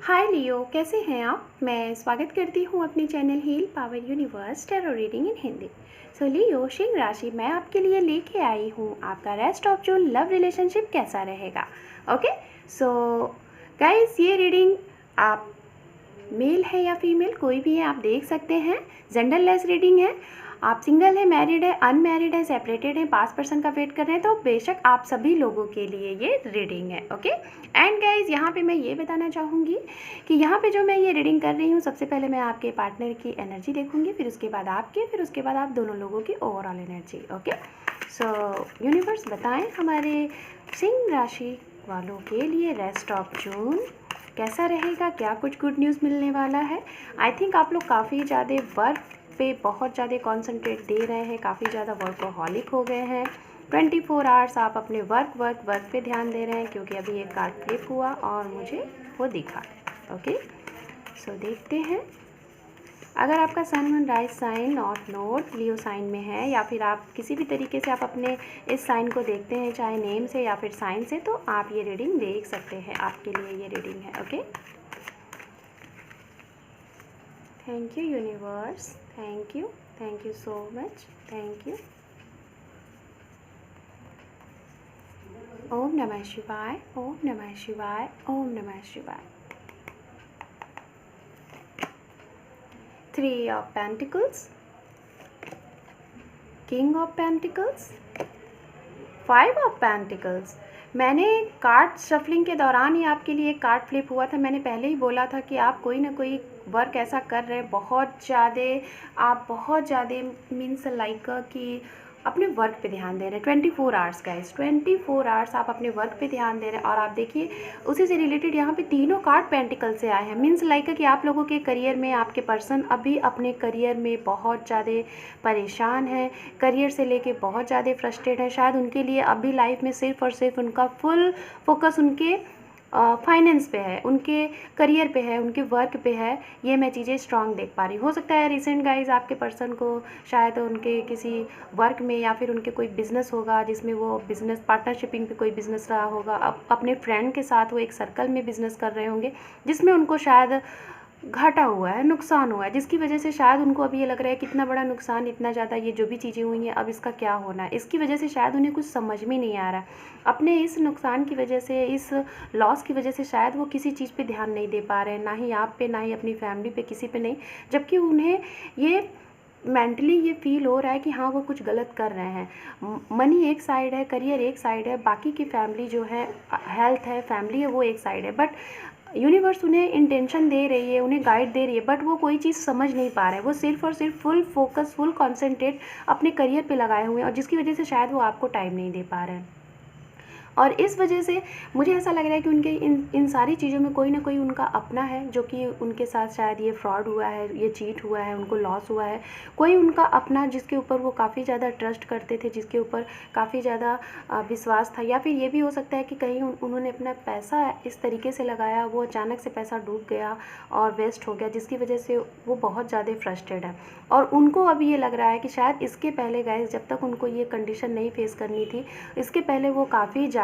हाय लियो, कैसे हैं आप। मैं स्वागत करती हूँ अपने channel heal power universe tarot reading in Hindi. So Leo, सिंह राशि मैं आपके लिए लेके आई हूँ आपका rest of June love relationship कैसा रहेगा। ओके, सो गाइस, ये रीडिंग आप मेल है या फीमेल कोई भी है आप देख सकते हैं। जेंडरलेस रीडिंग है। आप सिंगल है, मैरिड है, अनमैरिड है, सेपरेटेड है, पास पर्सन का वेट कर रहे हैं, तो बेशक आप सभी लोगों के लिए ये रीडिंग है। ओके, एंड गाइज यहाँ पे मैं ये बताना चाहूँगी कि यहाँ पे जो मैं ये रीडिंग कर रही हूँ, सबसे पहले मैं आपके पार्टनर की एनर्जी देखूँगी, फिर उसके बाद आपके, फिर उसके बाद आप दोनों लोगों की ओवरऑल एनर्जी। ओके, सो यूनिवर्स बताएं हमारे सिंह राशि वालों के लिए रेस्ट ऑफ जून कैसा रहेगा, क्या कुछ गुड न्यूज़ मिलने वाला है। आई थिंक आप लोग काफ़ी ज़्यादा वर्क पे बहुत ज़्यादा कॉन्सेंट्रेट दे रहे हैं, काफ़ी ज़्यादा वर्कोहॉलिक हो गए हैं। 24 आवर्स आप अपने वर्क पे ध्यान दे रहे हैं, क्योंकि अभी एक कार्ड फ्लिप हुआ और मुझे वो दिखा। ओके, सो देखते हैं। अगर आपका sun moon rise sign north node Leo sign में है, या फिर आप किसी भी तरीके से आप अपने इस साइन को देखते हैं, चाहे नेम से या फिर साइन से, तो आप ये रीडिंग देख सकते हैं। आपके लिए ये रीडिंग है। Okay, thank you universe, thank you so much, thank you. ओम नमः शिवाय, ओम नमः शिवाय, ओम नमः शिवाय। 3 of Pentacles, King of Pentacles, 5 of Pentacles। मैंने कार्ड शफलिंग के दौरान ही आपके लिए एक कार्ड फ्लिप हुआ था। मैंने पहले ही बोला था कि आप कोई ना कोई वर्क ऐसा कर रहे हैं, बहुत ज़्यादा मीन्स लाइक कि अपने वर्क पे ध्यान दे रहे हैं। 24 आवर्स गाइस, 24 आवर्स आप अपने वर्क पे ध्यान दे रहे हैं। और आप देखिए उसी से रिलेटेड यहाँ पे तीनों कार्ड पेंटिकल से आए हैं। मीन्स लाइक कि आप लोगों के करियर में आपके पर्सन अभी अपने करियर में बहुत ज़्यादा परेशान है, करियर से लेके बहुत ज़्यादा फ्रस्ट्रेट है। शायद उनके लिए अभी लाइफ में सिर्फ और सिर्फ उनका फुल फोकस उनके फाइनेंस पे है, उनके करियर पे है, उनके वर्क पे है। ये मैं चीज़ें स्ट्रांग देख पा रही हूँ। हो सकता है रिसेंट गाइज आपके पर्सन को शायद उनके किसी वर्क में या फिर उनके कोई बिज़नेस होगा जिसमें वो बिज़नेस पार्टनरशिपिंग पे कोई बिज़नेस रहा होगा। अब अपने फ्रेंड के साथ वो एक सर्कल में बिज़नेस कर रहे होंगे, जिसमें उनको शायद घाटा हुआ है, नुकसान हुआ है, जिसकी वजह से शायद उनको अभी ये लग रहा है कितना बड़ा नुकसान, इतना ज़्यादा ये जो भी चीज़ें हुई हैं, अब इसका क्या होना है। इसकी वजह से शायद उन्हें कुछ समझ में नहीं आ रहा है। अपने इस नुकसान की वजह से, इस लॉस की वजह से शायद वो किसी चीज़ पे ध्यान नहीं दे पा रहे हैं, ना ही आप पे, ना ही अपनी फैमिली पे, किसी पे नहीं। जबकि उन्हें ये मेंटली ये फील हो रहा है कि हाँ वो कुछ गलत कर रहे हैं। मनी एक साइड है, करियर एक साइड है, बाकी की फैमिली जो है, हेल्थ है, फैमिली है, वो एक साइड है। बट यूनिवर्स उन्हें इंटेंशन दे रही है, उन्हें गाइड दे रही है, बट वो कोई चीज़ समझ नहीं पा रहे हैं। वो सिर्फ और सिर्फ फुल फोकस, फुल कॉन्सेंट्रेट अपने करियर पे लगाए हुए हैं, और जिसकी वजह से शायद वो आपको टाइम नहीं दे पा रहे हैं। और इस वजह से मुझे ऐसा लग रहा है कि उनके इन सारी चीज़ों में कोई ना कोई उनका अपना है, जो कि उनके साथ शायद ये फ्रॉड हुआ है, ये चीट हुआ है, उनको लॉस हुआ है। कोई उनका अपना जिसके ऊपर वो काफ़ी ज़्यादा ट्रस्ट करते थे, जिसके ऊपर काफ़ी ज़्यादा विश्वास था। या फिर ये भी हो सकता है कि कहीं उन्होंने अपना पैसा इस तरीके से लगाया, वो अचानक से पैसा डूब गया और वेस्ट हो गया, जिसकी वजह से वो बहुत ज़्यादा फ्रस्ट्रेट है। और उनको अभी ये लग रहा है कि शायद इसके पहले गाइस, जब तक उनको ये कंडीशन नहीं फेस करनी थी, इसके पहले वो काफ़ी ज़्यादा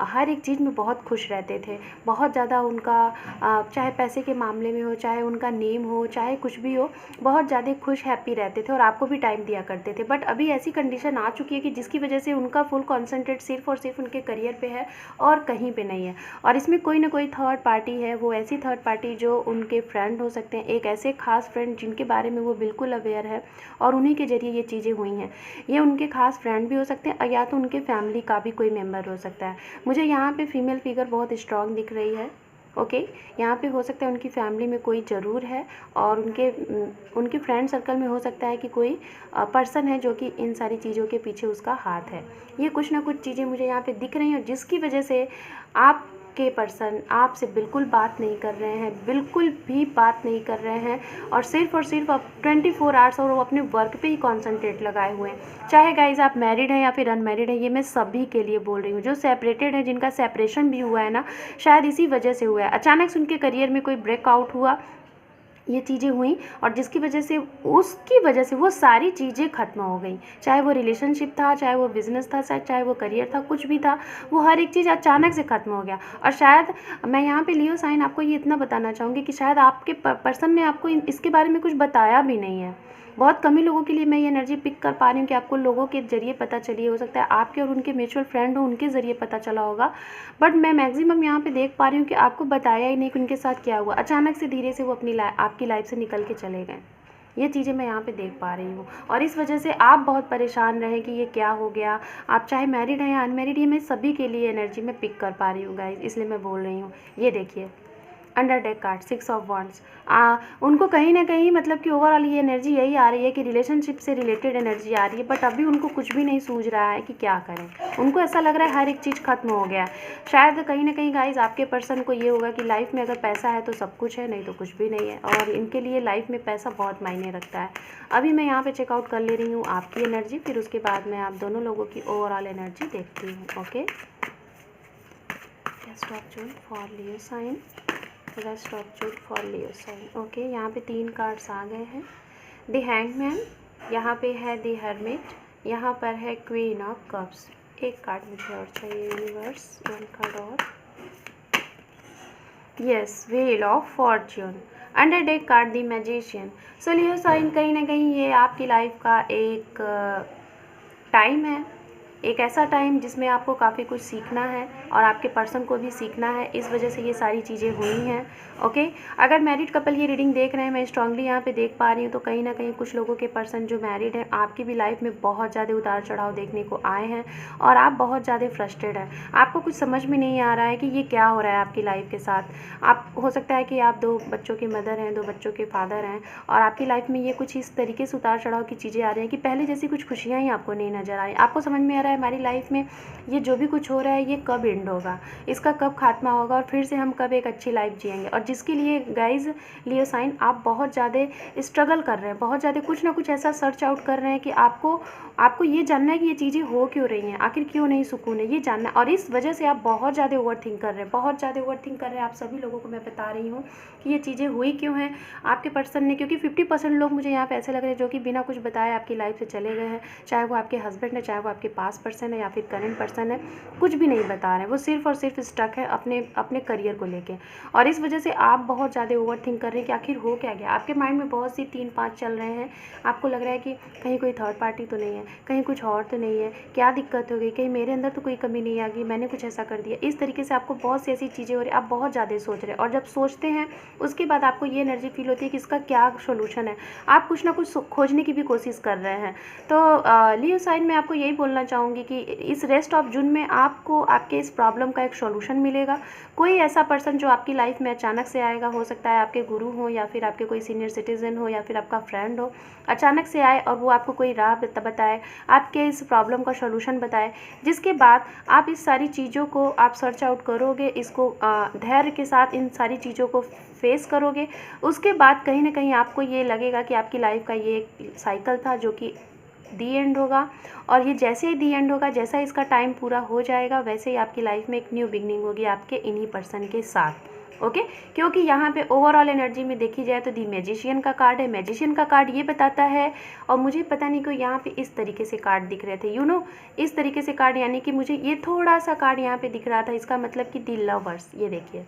हर एक चीज़ में बहुत खुश रहते थे। बहुत ज़्यादा उनका चाहे पैसे के मामले में हो, चाहे उनका नेम हो, चाहे कुछ भी हो, बहुत ज़्यादा खुश हैप्पी रहते थे और आपको भी टाइम दिया करते थे। बट अभी ऐसी कंडीशन आ चुकी है कि जिसकी वजह से उनका फुल कॉन्सेंट्रेट सिर्फ और सिर्फ उनके करियर पे है और कहीं पे नहीं है। और इसमें कोई ना कोई थर्ड पार्टी है, वो ऐसी थर्ड पार्टी जो उनके फ्रेंड हो सकते हैं, एक ऐसे खास फ्रेंड जिनके बारे में वो बिल्कुल अवेयर है और उन्हीं के ज़रिए ये चीज़ें हुई हैं। ये उनके खास फ्रेंड भी हो सकते हैं, या तो उनके फैमिली का भी कोई मेम्बर हो सकता है। मुझे यहाँ पे फीमेल फिगर बहुत स्ट्रांग दिख रही है। ओके, यहाँ पे हो सकता है उनकी फैमिली में कोई ज़रूर है, और उनके फ्रेंड सर्कल में हो सकता है कि कोई पर्सन है जो कि इन सारी चीज़ों के पीछे उसका हाथ है। ये कुछ ना कुछ चीज़ें मुझे यहाँ पे दिख रही हैं, जिसकी वजह से आपके पर्सन आपसे बिल्कुल बात नहीं कर रहे हैं, बिल्कुल भी बात नहीं कर रहे हैं, और सिर्फ अब 24 आवर्स और वो अपने वर्क पे ही कॉन्सेंट्रेट लगाए हुए हैं। चाहे गाइज आप मैरिड हैं या फिर अनमैरिड हैं, ये मैं सभी के लिए बोल रही हूँ। जो सेपरेटेड है, जिनका सेपरेशन भी हुआ है ना, शायद इसी वजह से हुआ है। अचानक से उनके करियर में कोई ब्रेकआउट हुआ, ये चीज़ें हुई और जिसकी वजह से उसकी वजह से वो सारी चीज़ें ख़त्म हो गई। चाहे वो रिलेशनशिप था, चाहे वो बिज़नेस था, चाहे वो करियर था, कुछ भी था, वो हर एक चीज़ अचानक से ख़त्म हो गया। और शायद मैं यहाँ पे लियो साइन आपको ये इतना बताना चाहूँगी कि शायद आपके पर्सन ने आपको इसके बारे में कुछ बताया भी नहीं है। बहुत कम ही लोगों के लिए मैं ये एनर्जी पिक कर पा रही हूँ कि आपको लोगों के ज़रिए पता चली हो सकता है आपके और उनके म्यूचुअल फ्रेंड हो, उनके ज़रिए पता चला होगा। बट मैं मैक्सिमम यहाँ पे देख पा रही हूँ कि आपको बताया ही नहीं कि उनके साथ क्या हुआ। अचानक से धीरे से वो अपनी आपकी लाइफ से निकल के चले गए। ये चीज़ें मैं यहाँ पे देख पा रही हूँ और इस वजह से आप बहुत परेशान रहे कि ये क्या हो गया। आप चाहे मैरिड हैं या अनमैरिड, ये मैं सभी के लिए एनर्जी में पिक कर पा रही हूँ गाइस, इसलिए मैं बोल रही हूँ। ये देखिए under deck card 6 of wands. उनको कहीं ना कहीं मतलब कि ओवरऑल ये एनर्जी यही आ रही है कि रिलेशनशिप से रिलेटेड एनर्जी आ रही है, बट अभी उनको कुछ भी नहीं सूझ रहा है कि क्या करें। उनको ऐसा लग रहा है हर एक चीज़ खत्म हो गया है। शायद कहीं ना कहीं गाइज आपके पर्सन को ये होगा कि लाइफ में अगर पैसा है तो सब कुछ है, नहीं तो कुछ भी नहीं है, और इनके लिए लाइफ में पैसा बहुत मायने रखता है। अभी मैं यहाँ पे चेकआउट कर ले रही हूँ आपकी एनर्जी, फिर उसके बाद मैं आप दोनों लोगों की ओवरऑल एनर्जी देखती हूँ। Okay, rest of June for Leo sign, rest of June for Leo sign. Okay, यहाँ पे 3 कार्ड्स आ गए हैं। द हैंगमैन, यहाँ पे है द हर्मिट, यहाँ पर है क्वीन ऑफ कप्स। एक कार्ड मुझे और चाहिए यूनिवर्स, 1 कार्ड और। Yes, wheel of fortune. Under deck card the magician. So Leo sign, कहीं ना कहीं ये आपकी लाइफ का एक टाइम है, एक ऐसा टाइम जिसमें आपको काफ़ी कुछ सीखना है और आपके पर्सन को भी सीखना है। इस वजह से ये सारी चीज़ें हुई हैं। ओके, अगर मैरिड कपल ये रीडिंग देख रहे हैं, मैं स्ट्रांगली यहाँ पे देख पा रही हूँ, तो कहीं ना कहीं कुछ लोगों के पर्सन जो मैरिड हैं, आपकी भी लाइफ में बहुत ज़्यादा उतार चढ़ाव देखने को आए हैं और आप बहुत ज़्यादा फ्रस्ट्रेट हैं। आपको कुछ समझ में नहीं आ रहा है कि ये क्या हो रहा है आपकी लाइफ के साथ। आप हो सकता है कि आप 2 बच्चों के मदर हैं, 2 बच्चों के फादर हैं, और आपकी लाइफ में ये कुछ इस तरीके से उतार चढ़ाव की चीज़ें आ रही हैं कि पहले जैसी कुछ खुशियाँ ही आपको नहीं नज़र आ रही। आपको समझ में आ रहा है हमारी लाइफ में ये जो भी कुछ हो रहा है ये कब एंड होगा, इसका कब खात्मा होगा और फिर से हम कब एक अच्छी लाइफ जिएंगे। और जिसके लिए गाइज लियो साइन आप बहुत ज़्यादा स्ट्रगल कर रहे हैं, बहुत ज़्यादा कुछ ना कुछ ऐसा सर्च आउट कर रहे हैं कि आपको ये जानना है कि ये चीज़ें हो क्यों रही हैं, आखिर क्यों नहीं सुकून है, ये जानना है। और इस वजह से आप बहुत ज़्यादा ओवर थिंक कर रहे हैं, बहुत ज़्यादा ओवर थिंक कर रहे हैं। आप सभी लोगों को मैं बता रही हूँ कि ये चीज़ें हुई क्यों हैं आपके पर्सन ने, क्योंकि 50% लोग मुझे यहाँ पे ऐसे लग रहे हैं जो कि बिना कुछ बताए आपकी लाइफ से चले गए हैं। चाहे वो आपके हस्बैंड है, चाहे वो आपके पास पर्सन है या फिर करंट पर्सन है, कुछ भी नहीं बता रहे हैं। वो सिर्फ और सिर्फ स्टक है अपने करियर को लेके, और इस वजह से आप बहुत ज़्यादा ओवर थिंक कर रहे हैं कि आखिर हो क्या गया। आपके माइंड में बहुत सी 3-5 चल रहे हैं। आपको लग रहा है कि कहीं कोई थर्ड पार्टी तो नहीं है, कहीं कुछ और तो नहीं है, क्या दिक्कत हो गई, कहीं मेरे अंदर तो कोई कमी नहीं आ गई, मैंने कुछ ऐसा कर दिया। इस तरीके से आपको बहुत सी ऐसी चीज़ें हो रही है, आप बहुत ज़्यादा सोच रहे हैं। और जब सोचते हैं उसके बाद आपको ये एनर्जी फील होती है कि इसका क्या सोल्यूशन है। आप कुछ ना कुछ खोजने की भी कोशिश कर रहे हैं। तो लियो साइन में आपको यही बोलना चाहूँगी कि इस रेस्ट ऑफ जून में आपको आपके इस प्रॉब्लम का एक सॉल्यूशन मिलेगा। कोई ऐसा पर्सन जो आपकी लाइफ में अचानक से आएगा, हो सकता है आपके गुरु हो या फिर आपके कोई सीनियर सिटीजन हो या फिर आपका फ्रेंड हो, अचानक से आए और वो आपको कोई राह बताए, आपके इस प्रॉब्लम का सॉल्यूशन बताए, जिसके बाद आप इस सारी चीज़ों को आप सर्च आउट करोगे, इसको धैर्य के साथ इन सारी चीज़ों को फेस करोगे। उसके बाद कहीं ना कहीं आपको ये लगेगा कि आपकी लाइफ का ये एक साइकिल था जो कि दी एंड होगा, और ये जैसे ही दी एंड होगा, जैसा इसका टाइम पूरा हो जाएगा, वैसे ही आपकी लाइफ में एक न्यू बिगनिंग होगी आपके इन्हीं पर्सन के साथ। ओके, क्योंकि यहाँ पे ओवरऑल एनर्जी में देखी जाए तो दी मैजिशियन का कार्ड है। मैजिशियन का कार्ड ये बताता है, और मुझे पता नहीं क्यों यहाँ पे इस तरीके से कार्ड दिख रहे थे, इस तरीके से कार्ड, यानी कि मुझे ये थोड़ा सा कार्ड यहाँ पे दिख रहा था। इसका मतलब कि दी लवर्स, ये देखिए,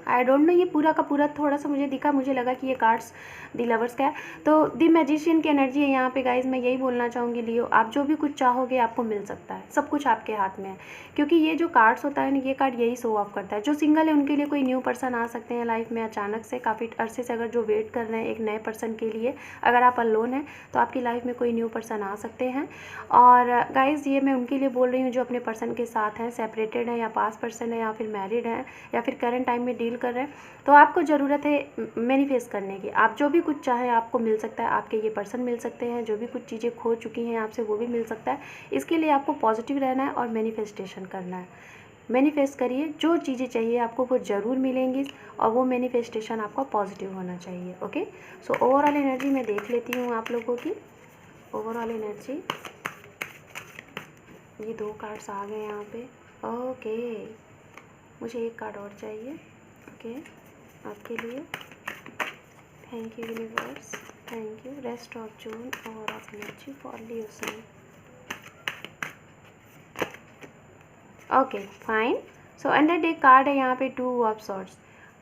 आई डोंट नो ये पूरा का पूरा थोड़ा सा मुझे दिखा, मुझे लगा कि ये कार्ड्स दी लवर्स का है। तो दी मैजिशियन की एनर्जी है यहाँ पे गाइज। मैं यही बोलना चाहूँगी लियो, आप जो भी कुछ चाहोगे आपको मिल सकता है, सब कुछ आपके हाथ में है। क्योंकि ये जो कार्ड्स होता है ना, ये कार्ड यही शो ऑफ करता है। जो सिंगल है उनके लिए कोई न्यू पर्सन आ सकते हैं लाइफ में अचानक से, काफ़ी अरसे से अगर जो वेट कर रहे हैं एक नए पर्सन के लिए, अगर आप अलोन हैं तो आपकी लाइफ में कोई न्यू पर्सन आ सकते हैं। और गाइज ये मैं उनके लिए बोल रही हूँ जो अपने पर्सन के साथ हैं, सेपरेटेड हैं या पास पर्सन है या फिर मैरिड हैं या फिर करंट टाइम में डील कर रहे हैं। तो आपको ज़रूरत है मैनिफेस्ट करने की। आप जो भी कुछ चाहें आपको मिल सकता है, आपके ये पर्सन मिल सकते हैं, जो भी कुछ चीज़ें खो चुकी हैं आपसे वो भी मिल सकता है। इसके लिए आपको पॉजिटिव रहना है और मैनिफेस्टेशन करना है। मैनिफेस्ट करिए, जो चीज़ें चाहिए आपको वो ज़रूर मिलेंगी, और वो मैनिफेस्टेशन आपका पॉजिटिव होना चाहिए। ओके, सो ओवरऑल एनर्जी मैं देख लेती हूँ आप लोगों की। ओवरऑल एनर्जी, ये 2 कार्ड्स आ गए यहाँ पे। ओके, मुझे एक कार्ड और चाहिए। ओके, आपके लिए thank you universe, thank you. Rest of June और of energy for Leo sun. Okay fine. So under the card है यहाँ पे 2 ऑफ सॉर्ड्स।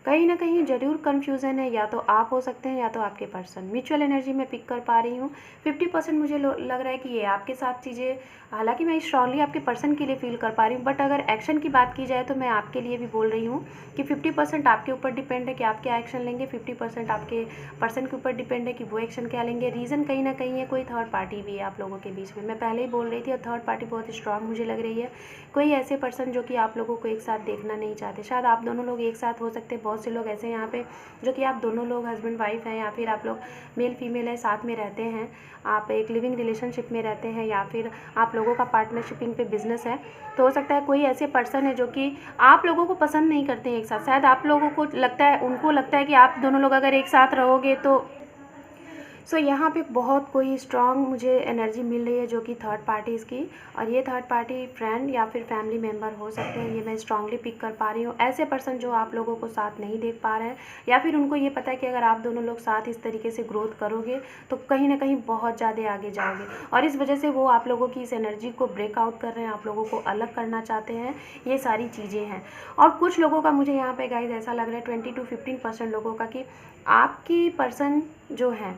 कहीं ना कहीं ज़रूर कन्फ्यूज़न है, या तो आप हो सकते हैं या तो आपके पर्सन। म्यूचुअल एनर्जी में पिक कर पा रही हूँ। 50% मुझे लग रहा है कि ये आपके साथ चीज़ें, हालांकि मैं स्ट्रांगली आपके पर्सन के लिए फील कर पा रही हूँ, बट अगर एक्शन की बात की जाए तो मैं आपके लिए भी बोल रही हूँ कि 50% आपके ऊपर डिपेंड है कि आप क्या एक्शन लेंगे, 50% आपके पर्सन के ऊपर डिपेंड है कि वो एक्शन क्या लेंगे। रीज़न कहीं ना कहीं है, कोई थर्ड पार्टी भी है आप लोगों के बीच में। मैं पहले ही बोल रही थी, और थर्ड पार्टी बहुत स्ट्रांग मुझे लग रही है। कोई ऐसे पर्सन जो कि आप लोगों को एक साथ देखना नहीं चाहते। शायद आप दोनों लोग एक साथ हो सकते हैं। बहुत से लोग ऐसे हैं यहाँ पे जो कि आप दोनों लोग हस्बैंड वाइफ हैं, या फिर आप लोग मेल फीमेल है, साथ में रहते हैं, आप एक लिविंग रिलेशनशिप में रहते हैं, या फिर आप लोगों का पार्टनरशिपिंग पे बिजनेस है। तो हो सकता है कोई ऐसे पर्सन है जो कि आप लोगों को पसंद नहीं करते हैं एक साथ। शायद आप लोगों को लगता है, उनको लगता है कि आप दोनों लोग अगर एक साथ रहोगे तो यहाँ पे बहुत कोई स्ट्रांग मुझे एनर्जी मिल रही है जो कि थर्ड पार्टीज़ की, और ये थर्ड पार्टी फ्रेंड या फिर फैमिली मेम्बर हो सकते हैं। ये मैं स्ट्रांगली पिक कर पा रही हूँ। ऐसे पर्सन जो आप लोगों को साथ नहीं देख पा रहे हैं, या फिर उनको ये पता है कि अगर आप दोनों लोग साथ इस तरीके से ग्रोथ करोगे तो कहीं ना कहीं बहुत ज़्यादा आगे जाओगे, और इस वजह से वो आप लोगों की इस एनर्जी को ब्रेकआउट कर रहे हैं, आप लोगों को अलग करना चाहते हैं। ये सारी चीज़ें हैं। और कुछ लोगों का मुझे यहाँ पे गाइस ऐसा लग रहा है 20 to 15% लोगों का कि आपकी पर्सन जो है,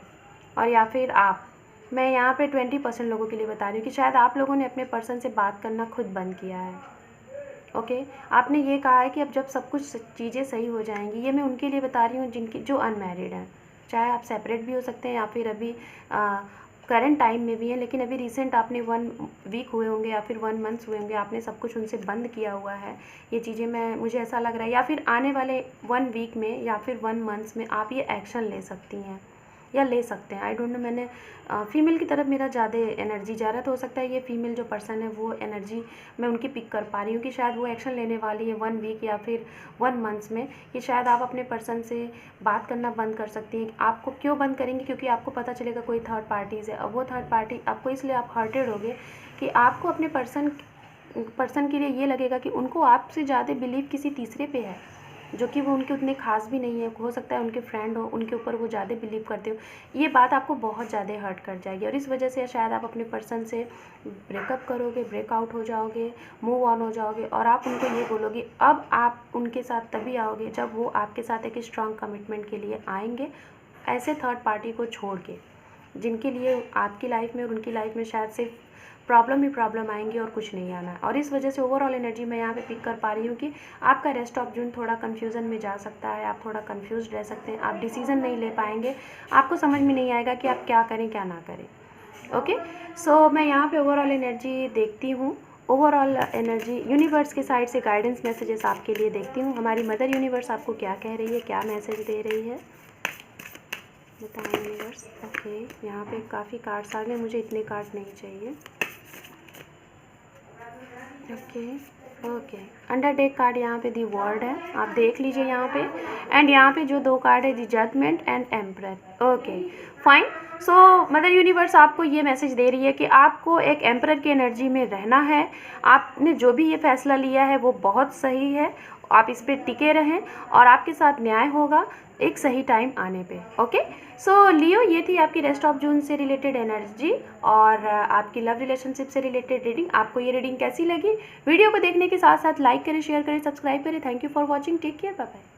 और या फिर आप, मैं यहाँ पे 20% लोगों के लिए बता रही हूँ कि शायद आप लोगों ने अपने पर्सन से बात करना खुद बंद किया है। ओके, आपने ये कहा है कि अब जब सब कुछ चीज़ें सही हो जाएंगी। ये मैं उनके लिए बता रही हूँ जिनकी, जो अनमैरिड हैं। चाहे आप सेपरेट भी हो सकते हैं, या फिर अभी करंट टाइम में भी हैं, लेकिन अभी रिसेंट आपने 1 वीक हुए होंगे या फिर 1 मंथ्स हुए होंगे, आपने सब कुछ उनसे बंद किया हुआ है। ये चीज़ें मुझे ऐसा लग रहा है, या फिर आने वाले 1 वीक में या फिर 1 मंथ्स में आप ये एक्शन ले सकती हैं या ले सकते हैं। आई डोंट नो, मैंने फीमेल की तरफ मेरा ज़्यादा एनर्जी जा रहा है, तो हो सकता है ये फीमेल जो पर्सन है वो एनर्जी मैं उनकी पिक कर पा रही हूँ कि शायद वो एक्शन लेने वाली है 1 वीक या फिर 1 मंथ्स में, कि शायद आप अपने पर्सन से बात करना बंद कर सकती हैं। आपको क्यों बंद करेंगे? क्योंकि आपको पता चलेगा कोई थर्ड पार्टीज़ है। अब वो थर्ड पार्टी आपको, इसलिए आप हर्टेड होगे कि आपको अपने पर्सन के लिए ये लगेगा कि उनको आपसे ज़्यादा बिलीव किसी तीसरे पे है, जो कि वो उनके उतने खास भी नहीं है। हो सकता है उनके फ्रेंड हो, उनके ऊपर वो ज़्यादा बिलीव करते हो। ये बात आपको बहुत ज़्यादा हर्ट कर जाएगी, और इस वजह से शायद आप अपने पर्सन से ब्रेकअप करोगे, ब्रेकआउट हो जाओगे, मूव ऑन हो जाओगे, और आप उनको ये बोलोगे। अब आप उनके साथ तभी आओगे जब वो आपके साथ एक स्ट्रॉन्ग कमिटमेंट के लिए आएंगे, ऐसे थर्ड पार्टी को छोड़ के, जिनके लिए आपकी लाइफ में और उनकी लाइफ में शायद सिर्फ प्रॉब्लम ही प्रॉब्लम आएंगी और कुछ नहीं आना है। और इस वजह से ओवरऑल एनर्जी मैं यहाँ पे पिक कर पा रही हूँ कि आपका रेस्ट ऑफ जून थोड़ा कन्फ्यूज़न में जा सकता है। आप थोड़ा कन्फ्यूज़ रह सकते हैं, आप डिसीज़न नहीं ले पाएंगे, आपको समझ में नहीं आएगा कि आप क्या करें क्या ना करें। ओके, सो मैं यहाँ पे ओवरऑल एनर्जी देखती हूँ। ओवरऑल एनर्जी यूनिवर्स के साइड से गाइडेंस मैसेजेस आपके लिए देखती हूँ। हमारी मदर यूनिवर्स आपको क्या कह रही है, क्या मैसेज दे रही है, बताएं यूनिवर्स। ओके, यहाँ पे काफ़ी कार्ड्स आ गए, मुझे इतने कार्ड नहीं चाहिए। ओके, अंडर डेक कार्ड यहाँ पे दी वर्ल्ड है, आप देख लीजिए यहाँ पे। एंड यहाँ पे जो 2 कार्ड है, the judgement and emperor. Okay fine. So mother universe आपको ये मैसेज दे रही है कि आपको एक एम्परर की एनर्जी में रहना है। आपने जो भी ये फैसला लिया है वो बहुत सही है, आप इस पर टिके रहें और आपके साथ न्याय होगा एक सही टाइम आने पे। ओके, सो लियो, ये थी आपकी रेस्ट ऑफ जून से रिलेटेड एनर्जी और आपकी लव रिलेशनशिप से रिलेटेड रीडिंग। आपको ये रीडिंग कैसी लगी? वीडियो को देखने के साथ साथ लाइक करें, शेयर करें, सब्सक्राइब करें। Thank you for watching, take care, bye bye.